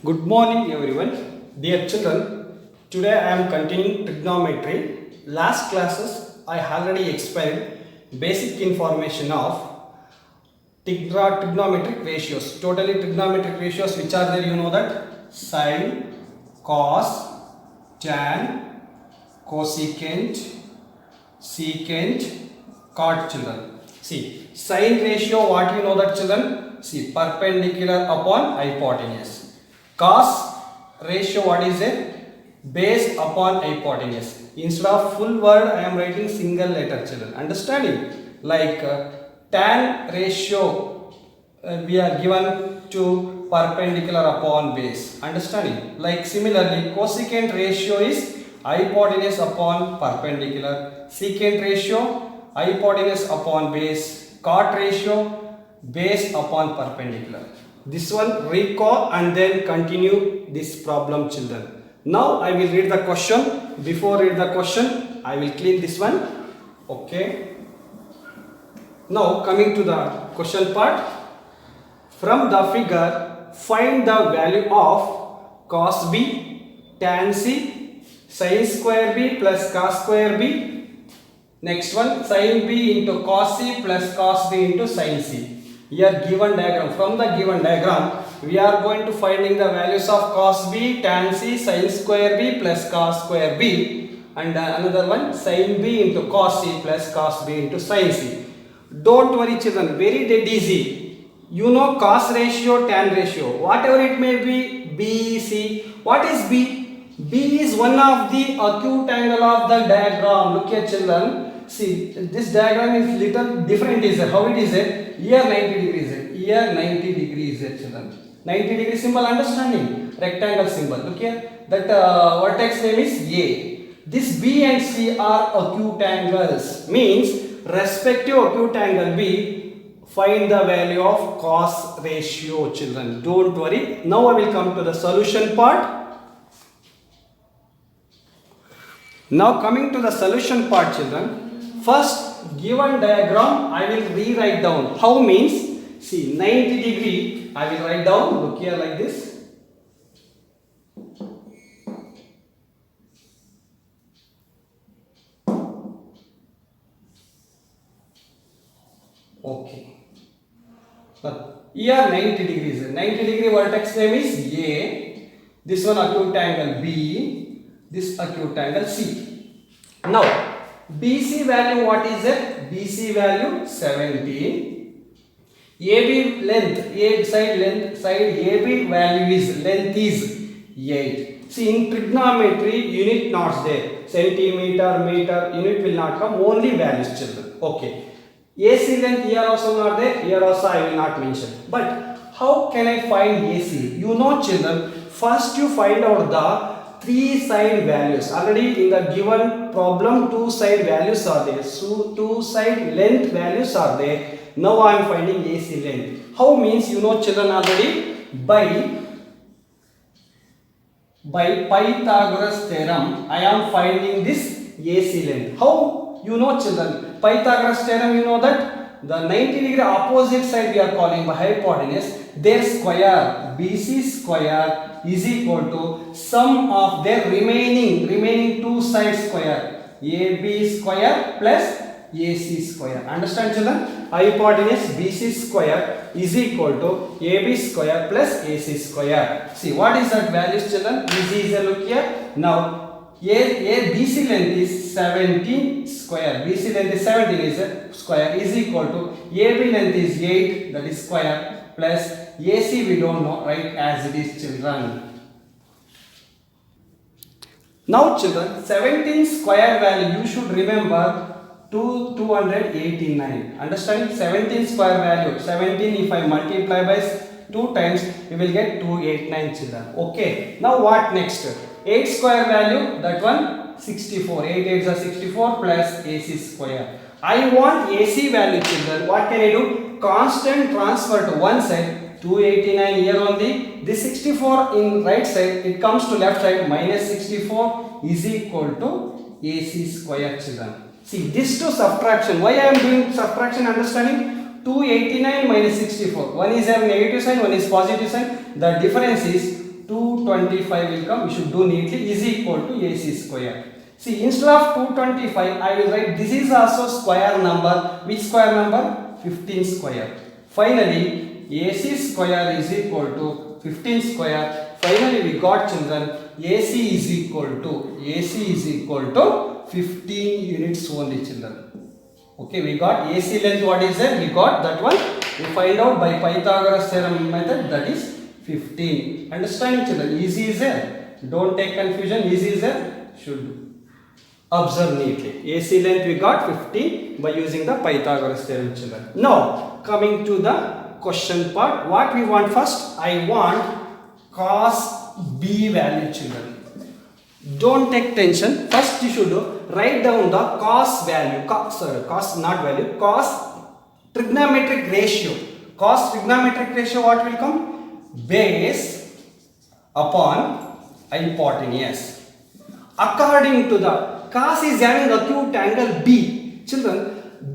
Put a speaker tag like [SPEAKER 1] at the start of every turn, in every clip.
[SPEAKER 1] Good morning everyone. Dear children, today I am continuing trigonometry. Last classes I already explained basic information of trigonometric ratios. Totally trigonometric ratios which are there, you know that sine, cos, tan, cosecant, secant, cot children. See, sine ratio what you know that children? See, perpendicular upon hypotenuse. Cos ratio what is it? Base upon hypotenuse. Instead of full word I am writing single letter children. Understanding? Like tan ratio we are given to perpendicular upon base. Understanding? Like similarly cosecant ratio is hypotenuse upon perpendicular. Secant ratio hypotenuse upon base. Cot ratio base upon perpendicular. This one recall and then continue this problem children. Now I will read the question. Before read the question I will clean this one. Okay. Now coming to the question part. From the figure find the value of cos b, tan c, sin square b plus cos square b. Next one sin b into cos c plus cos b into sin c. Here given diagram, from the given diagram we are going to finding the values of cos b, tan c, sin square b plus cos square b, and another one sin b into cos c plus cos b into sin c. Don't worry children, very dead easy. You know cos ratio, tan ratio, whatever it may be, b, c. What is b? B is one of the acute angle of the diagram. Look here children. See, this diagram is little different is how it is it? Here 90 degrees, here 90 degrees children. 90 degree symbol understanding? Rectangle symbol. Look here, that vertex name is A. This B and C are acute angles. Means respective acute angle B, find the value of cos ratio children. Don't worry. Now I will come to the solution part. Now coming to the solution part children. First given diagram I will rewrite down. How means? See 90 degree I will write down. Look here like this. Okay. But here 90 degrees. 90 degree vertex name is A. This one acute angle B. This acute angle C. Now BC value what is it? BC value 17. AB length, A side AB value is length is 8. See in trigonometry unit not there. Centimeter, meter, unit will not come, only values children. Okay. AC length here also not there, here also I will not mention. But how can I find AC? You know children, first you find out the three side values. Already in the given problem two side values are there. So two side length values are there. Now I am finding AC length. How means you know children already? By Pythagoras theorem I am finding this AC length. How you know children? Pythagoras theorem you know that the 90 degree opposite side we are calling by hypotenuse. Their square BC square is equal to sum of their remaining two sides square, AB square plus AC square. Understand children? Hypotenuse BC square is equal to AB square plus AC square. See what is that values children? Easy look here. Now BC length is 17 square. BC length is 17 is square is equal to AB length is 8, that is square, plus AC we don't know, right, as it is children. Now children, 17 square value you should remember 289. Understanding? 17 square value, 17 if I multiply by 2 times we will get 289 children. Okay. Now what next? 8 square value, that one 64. 8 8 is 64 plus AC square. I want AC value children. What can I do? Constant transfer to one side. 289 here only. This 64 in right side, it comes to left side. Minus 64 is equal to AC square children. See this to subtraction. Why I am doing subtraction? Understanding? 289 minus 64. One is a negative sign, one is positive sign. The difference is 225 will come. We should do neatly. Is equal to AC square. See, instead of 225, I will write this is also square number. Which square number? 15 square. Finally, AC square is equal to 15 square. Finally, we got children. AC is equal to 15 units only, children. Okay, we got AC length. What is that? We got that one. We find out by Pythagoras theorem method. That is 15. Understanding, children? Easy is there. Don't take confusion. Easy is there. Should observe neatly. AC length we got 15 by using the Pythagoras theorem, children. Now, coming to the question part. What we want first? I want cos B value, children. Don't take tension. First you should write down the cos value. Cos not value. Cos trigonometric ratio. Cos trigonometric ratio what will come? Base upon hypotenuse. According to the cos is having acute angle B. Children,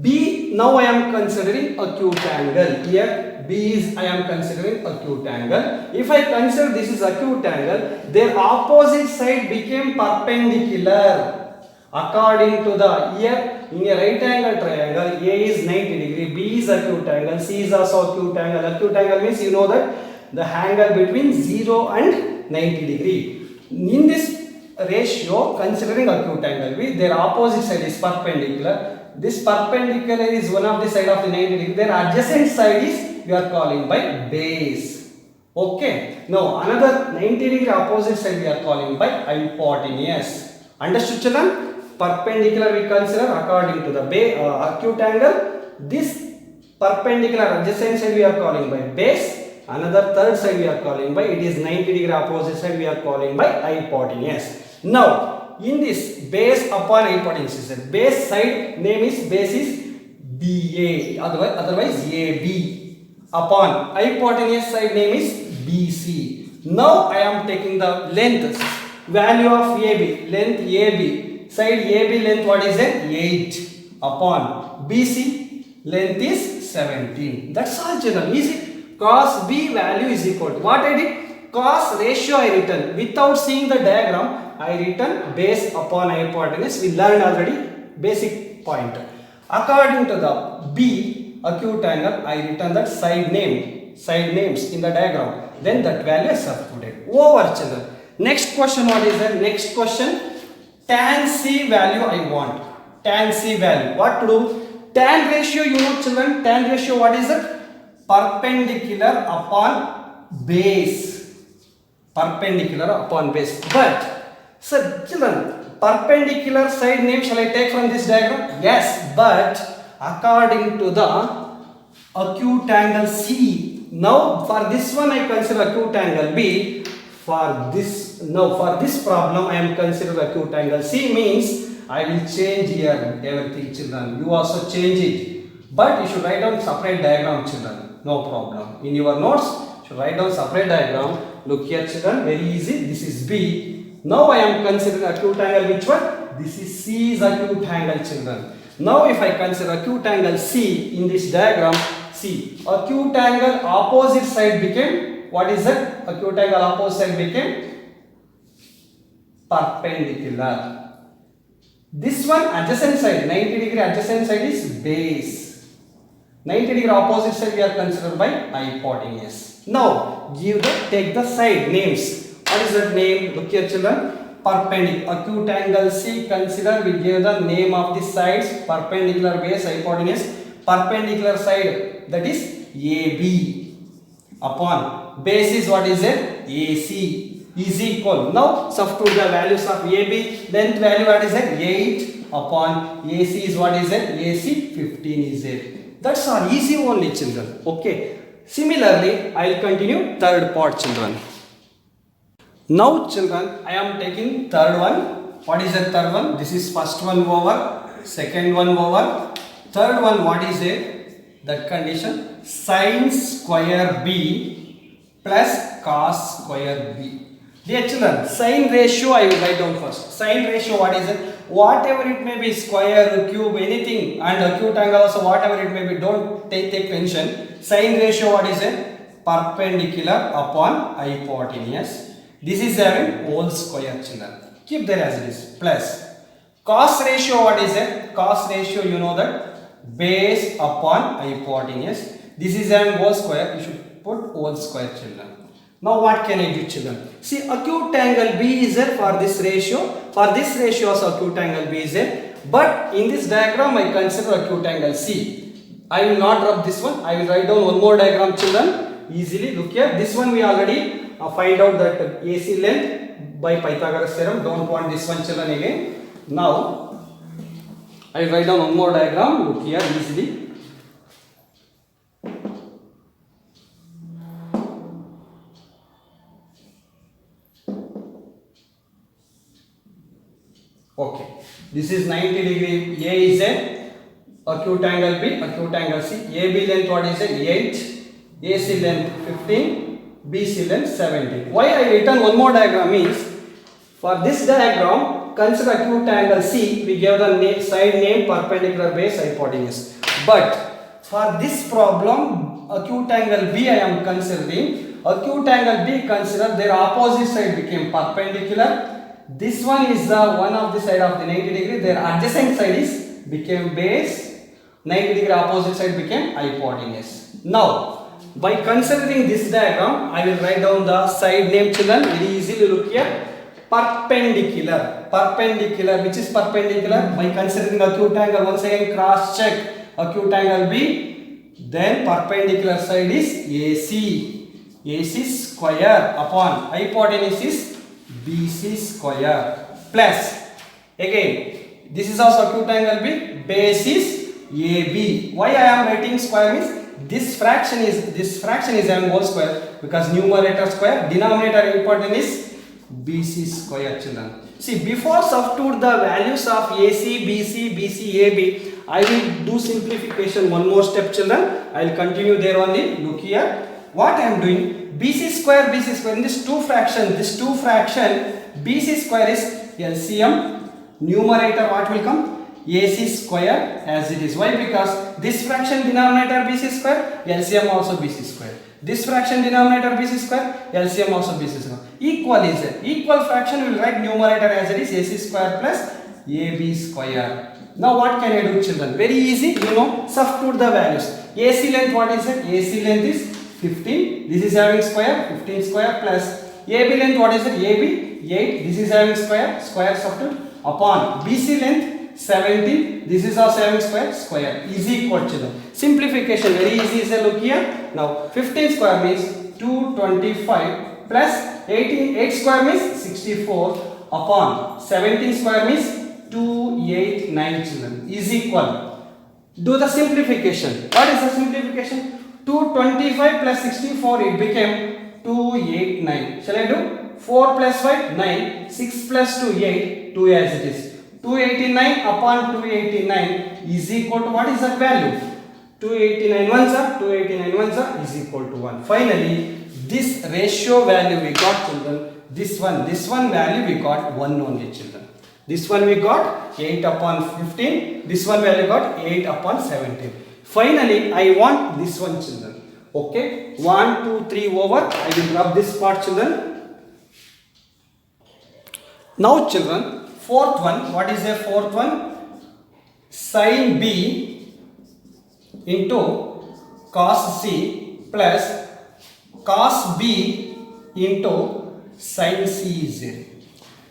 [SPEAKER 1] B now I am considering acute angle. Here B is I am considering acute angle. If I consider this is acute angle, their opposite side became perpendicular. According to the here in a right angle triangle, A is 90 degree, B is acute angle, C is also acute angle. Acute angle means you know that the angle between 0 and 90 degree. In this ratio, considering acute angle, their opposite side is perpendicular. This perpendicular is one of the side of the 90 degree. Their adjacent side is we are calling by base. Okay. Now another 90 degree opposite side we are calling by hypotenuse. Understood, children? Perpendicular we consider according to the acute angle. This perpendicular adjacent side we are calling by base. Another third side we are calling by, it is 90 degree opposite side we are calling by hypotenuse. Now, in this base upon hypotenuse, base side name is base is BA, otherwise AB. Upon hypotenuse side name is BC. Now, I am taking the length, value of AB, length AB, side AB length what is it? 8 upon BC length is 17. That's all, children. Easy. Cos B value is equal to what I did? Cos ratio I written. Without seeing the diagram, I written base upon hypotenuse. We learned already basic point. According to the B acute angle, I written that side names in the diagram. Then that value is substituted. Over, children. Next question, what is that? Next question, tan C value I want. Tan C value. What to do? Tan ratio, you know, children. Tan ratio, what is it? Perpendicular upon base. Perpendicular upon base. But, sir, children, perpendicular side name shall I take from this diagram? Yes, but according to the acute angle C. Now, for this one I consider acute angle B. For this problem I am consider acute angle C, means I will change here everything, children. You also change it. But you should write down separate diagram, children. No problem. In your notes, you should write down separate diagram. Look here, children. Very easy. This is B. Now I am considering acute angle which one? This is C is acute angle, children. Now if I consider acute angle C in this diagram, see, acute angle opposite side became, what is that? Acute angle opposite side became perpendicular. This one adjacent side, 90 degree adjacent side is base. 90 degree opposite side we are considered by hypotenuse. Now take the side names. What is that name? Look here, children. Perpendicular. Acute angle C, consider we give the name of the sides, perpendicular base, hypotenuse. Perpendicular side, that is AB upon base is what is it? AC is equal. Now substitute the values of AB. Length value what is it? 8 upon AC is what is it? AC 15 is it. That's all. Easy only, children. Okay. Similarly, I will continue third part, children. Now, children, I am taking third one. What is the third one? This is first one over, second one over. Third one, what is it? That condition, sin square B plus cos square B. Dear children, sin ratio I will write down first. Sin ratio, what is it? Whatever it may be, square, cube, anything, and acute angle also, whatever it may be, don't take tension. Sin ratio, what is it? Perpendicular upon hypotenuse. This is having whole square, children. Keep there as it is. Plus cos ratio, what is it? Cos ratio, you know that base upon hypotenuse. This is having whole square. You should put whole square, children. Now what can I do, children? See, acute angle B is there for this ratio. For this ratio also acute angle B is there. But in this diagram I consider acute angle C. I will not rub this one. I will write down one more diagram, children. Easily look here. This one we already find out that AC length by Pythagoras theorem. Don't want this one, children, again. Now I will write down one more diagram. Look here easily. Okay, this is 90 degree. A is a acute angle B, acute angle C. AB length, what is it? 8. AC length 15. BC length 17. Why I written one more diagram means, for this diagram consider acute angle C. We give the side name perpendicular base hypotenuse. But for this problem acute angle B I am considering. Acute angle B, consider their opposite side became perpendicular. This one is the one of the side of the 90 degree. Their adjacent side is became base. 90 degree opposite side became hypotenuse. Now, by considering this diagram, I will write down the side name, children. Very easily look here. Perpendicular. Perpendicular. Which is perpendicular? By considering acute angle, once again cross check acute angle B. Then perpendicular side is AC. AC square upon hypotenuse is BC square plus, again this is also acute angle B, base is AB. Why I am writing square means this fraction is having whole square, because numerator square, denominator hypotenuse BC square, children. See, before substitute the values of AC, BC, AB, I will do simplification one more step, children. I will continue there only. Look here. What I am doing, BC square in this two fraction, BC square is LCM, numerator what will come? AC square as it is. Why? Because this fraction denominator BC square, LCM also BC square. This fraction denominator BC square, LCM also BC square. Equal is it. Equal fraction will write numerator as it is AC square plus AB square. Now what can I do, children? Very easy, you know, substitute the values. AC length, what is it? AC length is 15. This is having square, 15 square plus AB length, what is it? AB 8. This is having square substitute upon BC length 17. This is also having square is equal, children. Simplification very easy. Is a look here. Now 15 square means 225 plus 8 square means 64 upon 17 square means 289, children, is equal. Do the simplification. What is the simplification? 225 plus 64, it became 289. Shall I do? 4 plus 5, 9. 6 plus 2, 8. 2 as it is. 289 upon 289 is equal to, what is that value? 289 ones are is equal to 1. Finally, this ratio value we got, children. This one value we got 1 only, children. This one we got 8 upon 15. This one value got 8 upon 17. Finally, I want this one, children. Okay, 1, 2, 3 over. I will rub this part, children. Now, children, fourth one. What is the fourth one? Sin B into cos C plus cos B into sin C is there.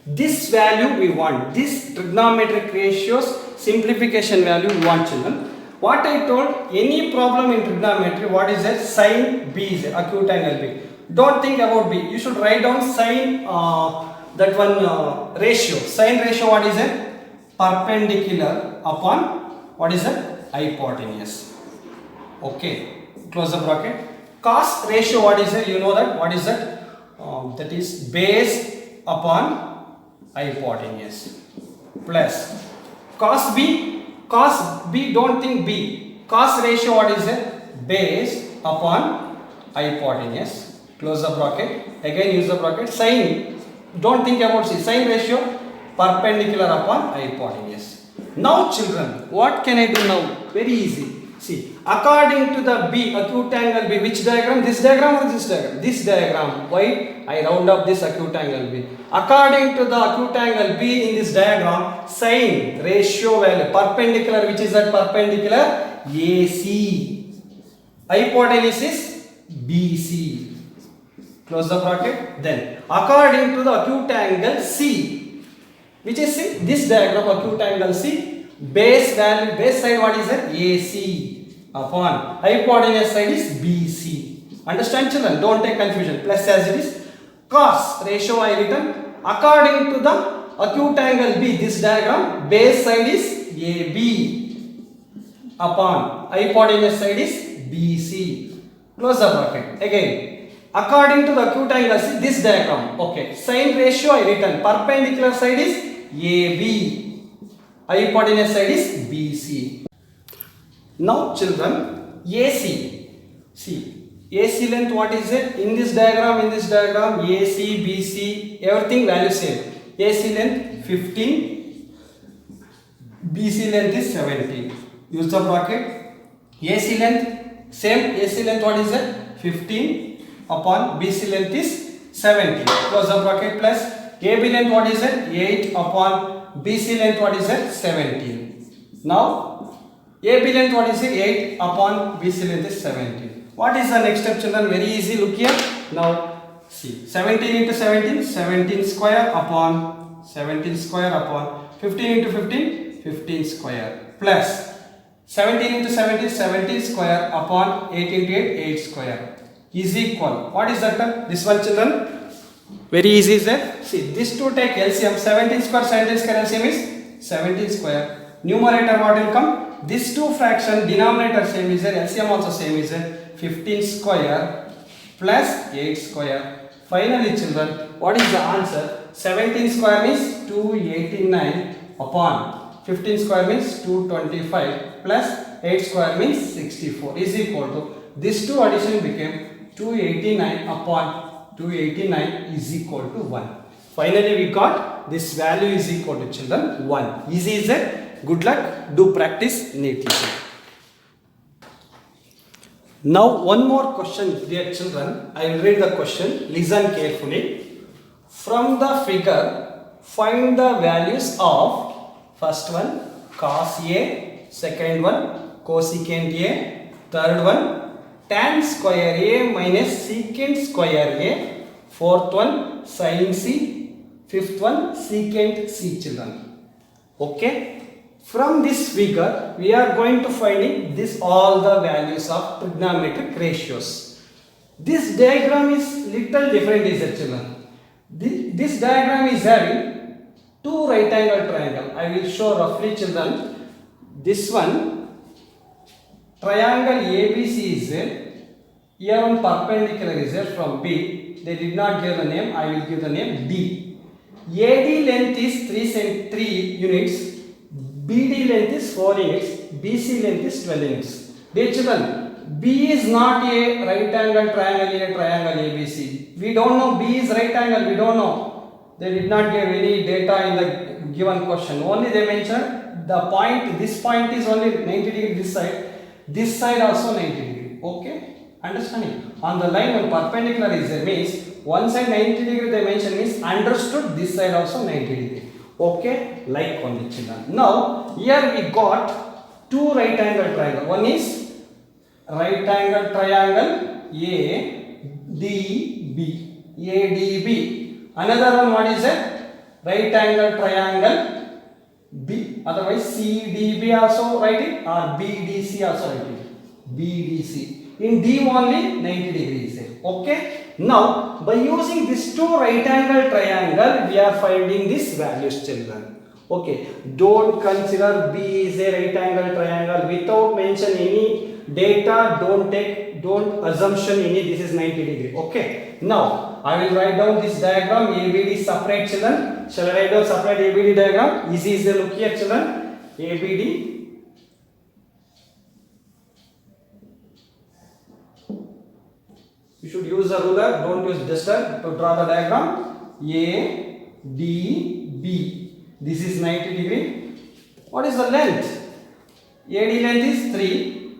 [SPEAKER 1] This value we want. This trigonometric ratios simplification value we want, children. What I told, any problem in trigonometry, what is that? Sin B is there, acute angle B. Don't think about B. You should write down sin that one ratio. Sin ratio, what is it? Perpendicular upon, what is it? Hypotenuse. Okay. Close the bracket. Cos ratio, what is it? You know that. What is that? That is base upon hypotenuse. Plus cos B. Cos B, don't think B. Cos ratio, what is it? Base upon hypotenuse. Close the bracket. Again use the bracket. Sin, don't think about C. Sin ratio, perpendicular upon hypotenuse. Now, children, what can I do now? Very easy. See, according to the B, acute angle B, which diagram? This diagram or this diagram? This diagram. Why? I round up this acute angle B. According to the acute angle B in this diagram, sine ratio value perpendicular, which is that perpendicular AC. Hypotenuse is BC. Close the bracket. Then, according to the acute angle C, which is C, this diagram acute angle C. Base value, base side what is that? AC upon hypotenuse side is BC. Understand children? Don't take confusion. Plus as it is. Cos ratio I written. According to the acute angle B, this diagram, base side is AB upon hypotenuse side is BC. Close the bracket. Again, according to the acute angle C, this diagram. Okay. Sine ratio I written. Perpendicular side is AB. Hypotenuse side is BC. Now children, AC. See, AC length what is it? In this diagram, AC, BC, everything value same. AC length 15, BC length is 17. Use the bracket. AC length same. AC length what is it? 15 upon BC length is 17. Close the bracket plus AB length what is it? 8 upon BC length what is it? 17. Now AB length what is it? 8 upon BC length is 17. What is the next step children? Very easy, look here. Now see, 17 into 17, 17 square upon 17 square upon 15 into 15, 15 square plus 17 into 17, 17 square upon 8 into 8, 8 square is equal. What is that term? This one children? Very easy is that. See, this two take LCM. 17 square LCM is 17 square. Numerator what will come? This two fraction denominator same is there. LCM also same is there. 15 square plus 8 square. Finally children, what is the answer? 17 square means 289 upon 15 square means 225 plus 8 square means 64 is equal to, this two addition became 289 upon 289 is equal to 1. Finally, we got this value is equal to children 1. Easy is it? Good luck. Do practice neatly. Now, one more question, dear children. I will read the question. Listen carefully. From the figure, find the values of first one cos A, second one cosecant A, third one tan square A minus secant square A, fourth one sin C, fifth one secant C children. Okay. From this figure, we are going to finding this all the values of trigonometric ratios. This diagram is little different is it children. This diagram is having two right angle triangle. I will show roughly children. This one triangle ABC is there. Here one perpendicular is there from B. They did not give the name. I will give the name D. AD length is 3 units. BD length is 4 units. BC length is 12 units. Dear children, B is not a right angle triangle in a triangle ABC. We don't know B is right angle. We don't know. They did not give any data in the given question. Only they mentioned the point. This point is only 90 degree this side. This side also 90 degree. Okay. Understanding? On the line when perpendicular is there means one side 90 degree they mention means understood this side also 90 degree. Okay, like on the children. Now here we got two right angle triangle. One is right angle triangle ADB. Another one what is it? Right angle triangle B. Otherwise CDB also write it or BDC also write it. BDC. In D only 90 degrees. Okay. Now by using these two right angle triangle we are finding this values children. Okay. Don't consider B is a right angle triangle without mention any data. Don't assumption any this is 90 degree. Okay. Now I will write down this diagram ABD separate children. Shall I write down separate ABD diagram? Easy is the look here children. ABD. You should use a ruler, don't use duster to draw the diagram. A, D, B. This is 90 degree. What is the length? AD length is 3.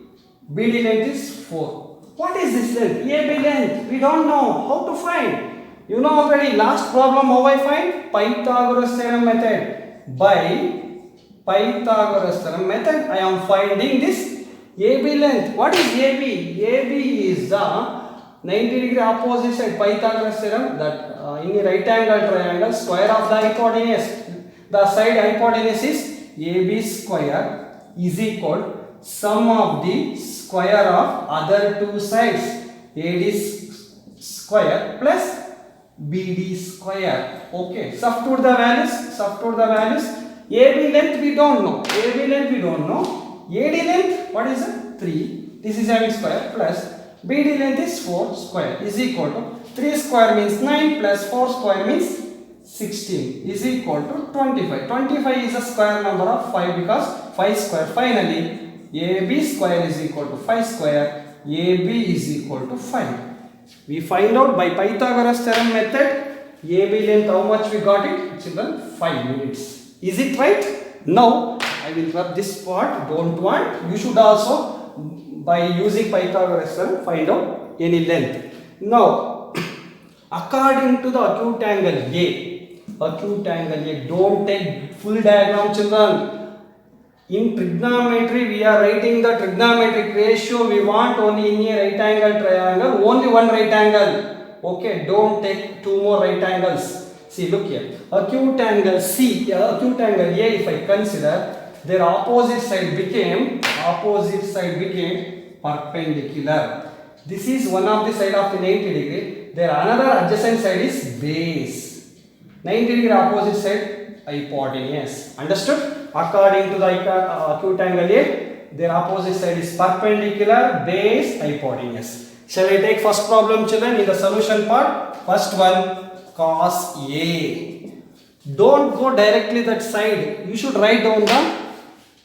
[SPEAKER 1] BD length is 4. What is this length? AB length. We don't know. How to find? You know already last problem how I find? Pythagoras theorem method. By Pythagoras theorem method I am finding this AB length. What is AB? AB is the 90-degree opposite side. Pythagoras theorem that in a right angle triangle square of the hypotenuse. The side hypotenuse is AB square is equal sum of the square of other two sides AD square plus BD square. Okay, substitute the values. AB length we don't know. AD length, what is it? 3. This is having square plus BD length is 4 square is equal to 3 square means 9 plus 4 square means 16 is equal to 25. 25 is a square number of 5 because 5 square. Finally, AB square is equal to 5 square. AB is equal to 5. We find out by Pythagoras theorem method AB length how much we got it? Children, 5 units. Is it right? Now I will rub this part. Don't want. You should also by using Pythagoras theorem find out any length. Now according to the acute angle A, don't take full diagram, children. In trigonometry, we are writing the trigonometric ratio. We want only in a right angle triangle, only one right angle. Okay, don't take two more right angles. See, look here. Acute angle C, acute angle A, if I consider, their opposite side became perpendicular. This is one of the side of the 90 degree. Their another adjacent side is base. 90 degree opposite side hypotenuse. Understood? According to the acute angle A, their opposite side is perpendicular, base, hypotenuse. Shall I take first problem, children, in the solution part? First one, cos A. Don't go directly that side. You should write down the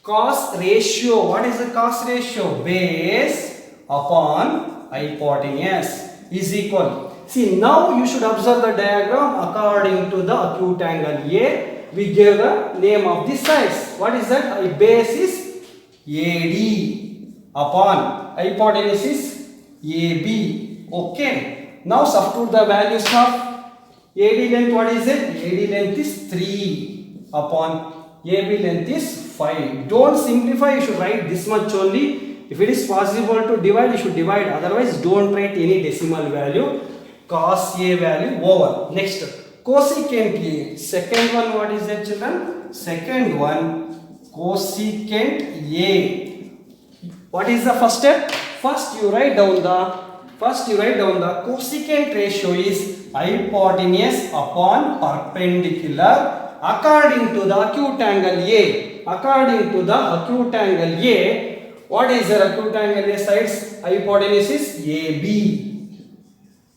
[SPEAKER 1] cos ratio. What is the cos ratio? Base upon hypotenuse is equal. See, now you should observe the diagram according to the acute angle A. We gave the name of the sides. What is that? Base is AD upon hypotenuse is AB. Okay. Now substitute the values of AD length. What is it? AD length is 3 upon AB length is 5. Don't simplify. You should write this much only. If it is possible to divide, you should divide. Otherwise, don't write any decimal value. Cos A value over. Next. Cosecant A. Second one, what is that, children? Second one, cosecant A. What is the first step? First you write down the cosecant ratio is hypotenuse upon perpendicular according to the acute angle A. According to the acute angle A, what is the acute angle A sides? Hypotenuse is AB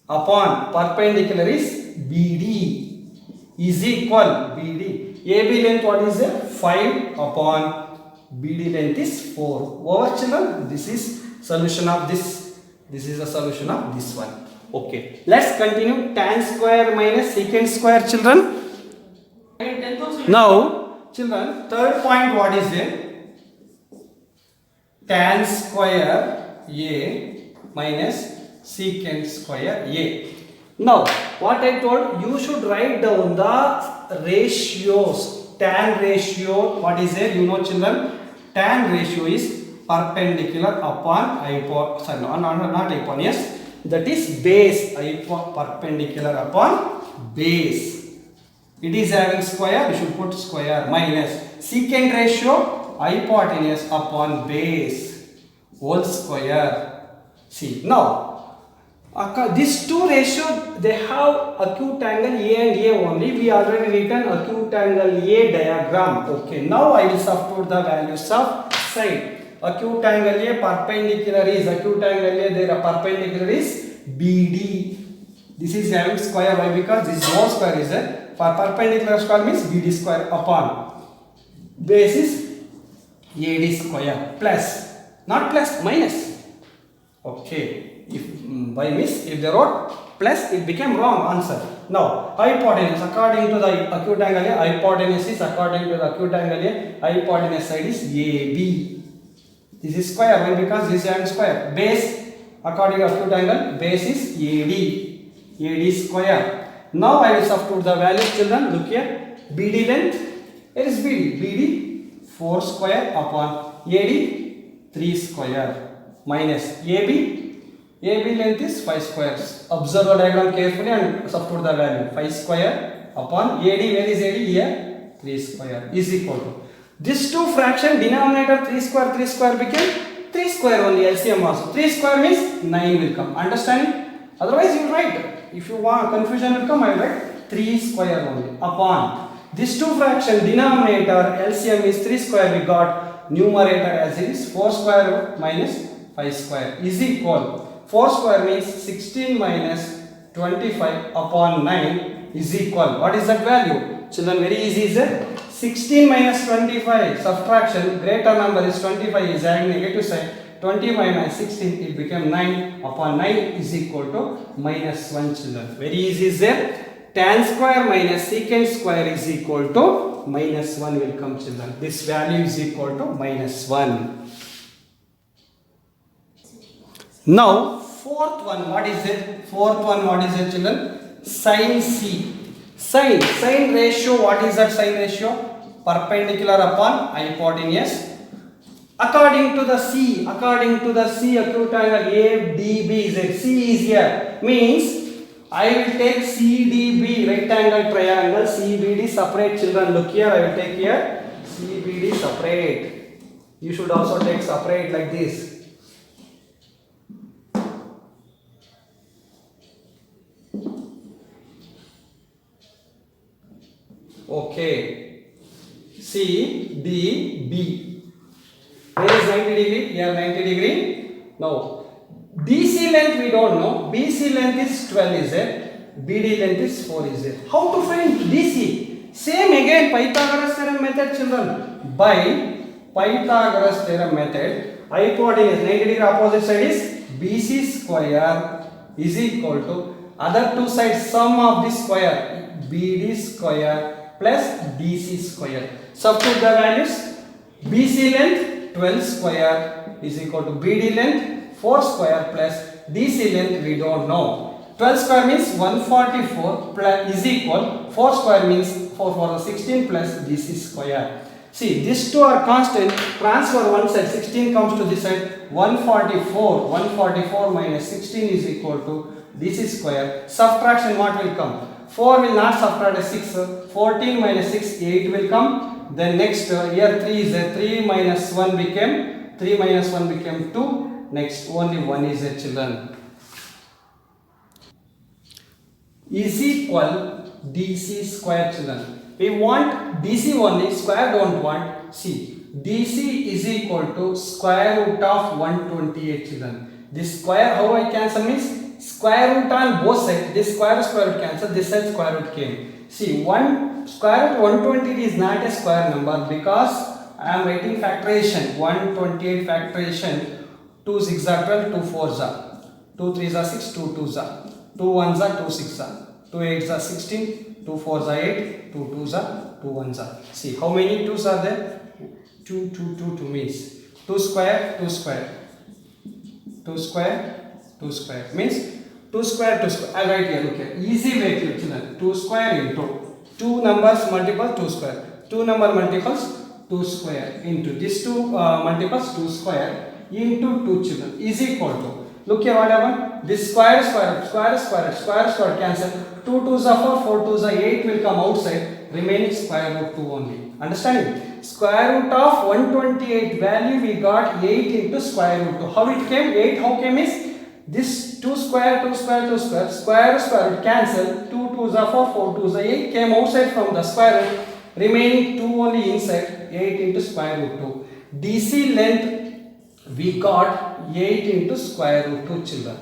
[SPEAKER 1] upon perpendicular is BD is equal BD. AB length what is it? 5 upon BD length is 4. Over, children. This is solution of this. This is the solution of this one. Okay. Let's continue. Tan square minus secant square, children. Now, children, third point what is it? Tan square A minus secant square A. Now, what I told, you should write down the ratios. Tan ratio, what is it? You know, children, tan ratio is perpendicular upon not hypotenuse. That is base, perpendicular upon base. It is having square, you should put square minus secant ratio hypotenuse upon base whole square. See, now these two ratios, they have acute angle A and A only. We already written acute angle A diagram. Okay, now I will substitute the values of side. Acute angle A perpendicular is acute angle A, their perpendicular is BD. This is having square. Why? Because this whole square is there. For perpendicular square means BD square upon base is AD square plus, not plus, minus. Okay. If by miss, if they wrote plus, it became wrong answer. Now, hypotenuse according to the acute angle A, hypotenuse is according to the acute angle A, hypotenuse side is AB This is square. Why? Because this angle square. Base, according to acute angle, base is AD. AD square. Now I will substitute the values, children. Look here. BD length. Here is BD. BD 4 square upon AD 3 square minus AB. AB length is 5 squares. Observe the diagram carefully and substitute the value. 5 square upon AD. Where is AD? Here 3 square is equal to. This two fraction denominator 3 square became 3 square only, LCM also. 3 square means 9 will come. Understanding? Otherwise you write. If you want confusion will come, I will write 3 square only upon. This two fraction denominator LCM is 3 square. We got numerator as it is 4 square minus 5 square is equal. 4 square means 16 minus 25 upon 9 is equal. What is that value? Children, very easy, is it? 16 minus 25, subtraction, greater number is 25, is adding negative side. 20 minus 16, it became 9 upon 9 is equal to minus 1, children. Very easy, is it? Tan square minus secant square is equal to minus 1 will come, children. This value is equal to minus 1. Now, fourth one, what is it? Fourth one, what is it, children? Sin C. Sin ratio, what is that sin ratio? Perpendicular upon hypotenuse. According to the C, acute angle ADB is it? C is here. Means, I will take CDB, rectangle triangle, CBD separate, children. Look here, I will take here CBD separate. You should also take separate like this. Okay, C, D, B. Where is 90 degree? Here 90 degree. Now, DC length we don't know. BC length is 12, is it? BD length is 4, is it? How to find DC? Same again, Pythagoras theorem method, children. By Pythagoras theorem method, hypotenuse 90 degree opposite side is BC square is equal to other two sides sum of the square BD square plus DC square. Substitute the values. BC length 12 square is equal to BD length 4 square plus DC length we don't know. 12 square means 144 plus is equal 4 square means 4 for the 16 plus DC square. See, these two are constant. Transfer one side. 16 comes to this side. 144 minus 16 is equal to DC square. Subtraction what will come? 4 will not subtract 6. 14 minus 6, 8 will come. Then next here 3 is 3 minus 1 became 2. Next only 1 is a, children. Is equal DC square, children. We want DC only, square don't want. See, DC is equal to square root of 128, children. This square how I cancel means square root on both sides. This square root cancel, this side square root came. See, square root 128 is not a square number because I am writing factorization. 128 factorization. 2 6 are 12, 2 4s are 2 3s are 6, 2 2s are 2 1s are 2 6s are 2 8s are 16, 2 4s are 8, 2 2s are 2 1s are. See how many 2s are there? 2 2 2 2 means 2 square 2 square 2 square 2 square means 2 square 2 square. I write here, look here. Easy way to children. 2 square into 2 numbers multiple 2 square. 2 number multiples 2 square into this 2 multiples 2 square into 2, children is equal to. Look here what happened. This square cancel. 2 2s are 4, 4 2s are 8 will come outside. Remaining square root 2 only. Understanding? Square root of 128 value we got 8 into square root 2. How it came? 8 how came is this 2 square square root cancel. 2 2s are 4, 4 2s are 8 came outside from the square root. Remaining 2 only inside. 8 into square root 2. DC length we got 8 into square root 2, children.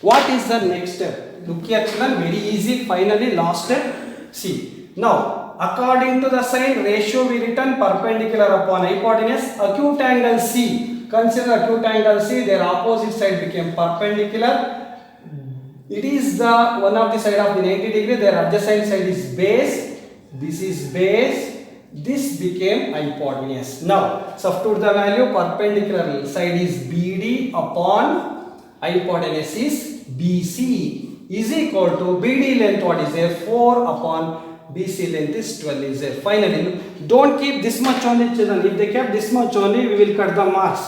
[SPEAKER 1] What is the next step? Look here, children, very easy. Finally last step. See, now according to the sine ratio we written perpendicular upon hypotenuse. Acute angle C, consider acute angle C, their opposite side became perpendicular. It is the one of the side of the 90 degree, their adjacent side is base. This is base, this became hypotenuse. Now substitute the value. Perpendicular side is BD upon hypotenuse is BC is equal to BD length what is there, 4 upon BC length is 12 is there. Finally, don't keep this much only children. If they kept this much only, we will cut the marks.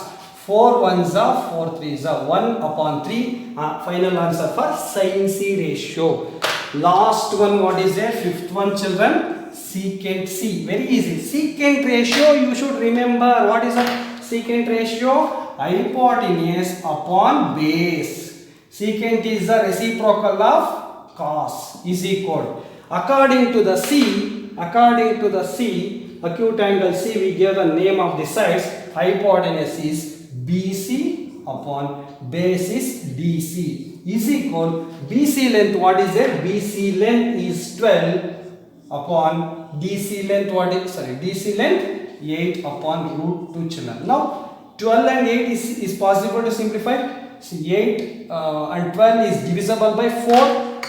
[SPEAKER 1] 4 ones are 4 3s are 1 upon 3. Final answer for sin C ratio. Last one what is there? Fifth one children, secant C. Very easy. Secant ratio you should remember. What is a secant ratio? Hypotenuse upon base. Secant is the reciprocal of cos is equal. According to the C, acute angle C, we give the name of the sides. Hypotenuse is BC upon base is DC is equal. BC length what is there? BC length is 12 upon DC length what is, DC length 8 upon root 2 children. Now 12 and 8 is possible to simplify. See 8 and 12 is divisible by 4.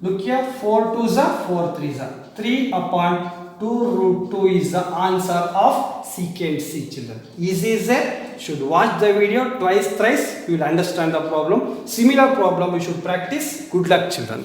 [SPEAKER 1] Look here, 4 2s are 4 3s are 3 upon 2 root 2 is the answer of secant C children. Easy is it? Should watch the video twice thrice, you will understand the problem. Similar problem you should practice. Good luck children.